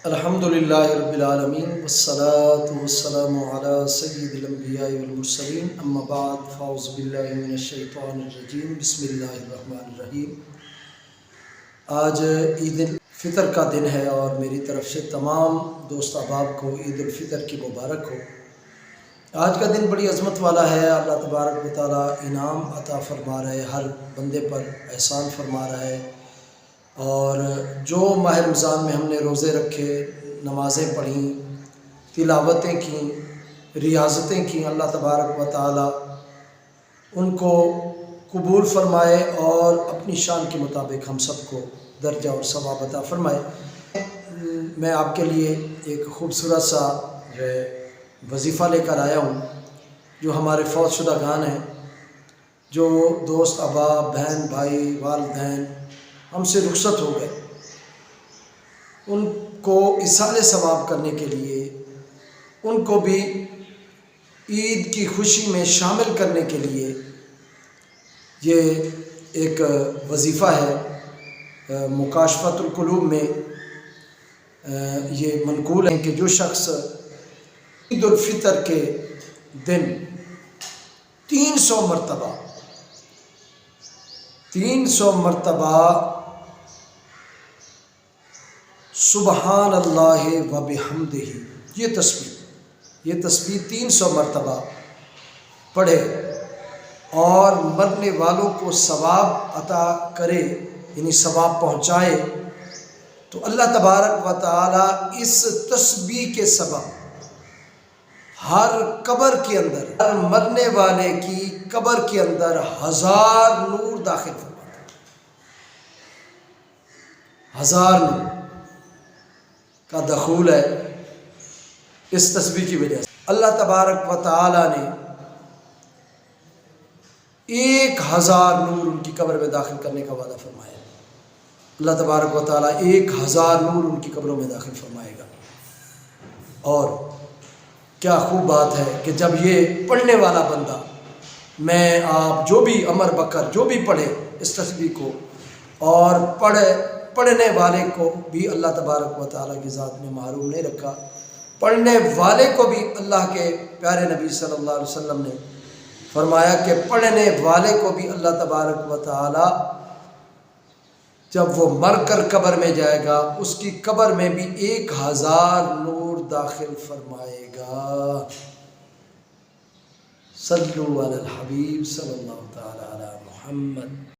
الحمدللہ رب العالمین والصلاة والسلام علی سید الانبیاء والمرسلین اما بعد فاعوذ باللہ من الشیطان الرجیم بسم اللہ الرحمن الرحیم۔ آج عید الفطر کا دن ہے اور میری طرف سے تمام دوست احباب کو عید الفطر کی مبارک ہو۔ آج کا دن بڑی عظمت والا ہے، اللہ تبارک و تعالیٰ انعام عطا فرما رہا ہے، ہر بندے پر احسان فرما رہا ہے، اور جو ماہ رمضان میں ہم نے روزے رکھے، نمازیں پڑھیں، تلاوتیں کیں، ریاضتیں کیں، اللہ تبارک و تعالیٰ ان کو قبول فرمائے اور اپنی شان کے مطابق ہم سب کو درجہ اور ثواب عطا فرمائے۔ میں آپ کے لیے ایک خوبصورت سا وظیفہ لے کر آیا ہوں، جو ہمارے فوت شدہ گان ہیں، جو دوست احباب، بہن بھائی، والدین ہم سے رخصت ہو گئے، ان کو ایصال ثواب کرنے کے لیے، ان کو بھی عید کی خوشی میں شامل کرنے کے لیے یہ ایک وظیفہ ہے۔ مکاشفۃ القلوب میں یہ منقول ہے کہ جو شخص عید الفطر کے دن 300 مرتبہ سبحان اللہ و بحمدہ یہ تسبیح 300 مرتبہ پڑھے اور مرنے والوں کو ثواب عطا کرے، یعنی ثواب پہنچائے، تو اللہ تبارک و تعالی اس تسبیح کے سبب ہر قبر کے اندر، ہر مرنے والے کی قبر کے اندر 1000 نور داخل فرماتا ہے۔ 1000 نور کا دخول ہے اس تسبیح کی وجہ سے۔ اللہ تبارک و تعالی نے 1000 نور ان کی قبر میں داخل کرنے کا وعدہ فرمایا۔ اللہ تبارک و تعالی 1000 نور ان کی قبروں میں داخل فرمائے گا۔ اور کیا خوب بات ہے کہ جب یہ پڑھنے والا بندہ، میں آپ جو بھی، عمر بکر جو بھی پڑھے اس تسبیح کو، اور پڑھنے والے کو بھی اللہ تبارک و تعالیٰ کی ذات نے محروم نہیں رکھا، پڑھنے والے کو بھی اللہ کے پیارے نبی صلی اللہ علیہ وسلم نے فرمایا کہ پڑھنے والے کو بھی اللہ تبارک و تعالیٰ جب وہ مر کر قبر میں جائے گا، اس کی قبر میں بھی 1000 نور داخل فرمائے گا۔ صلو علی الحبیب صلی اللہ تعالی علی محمد۔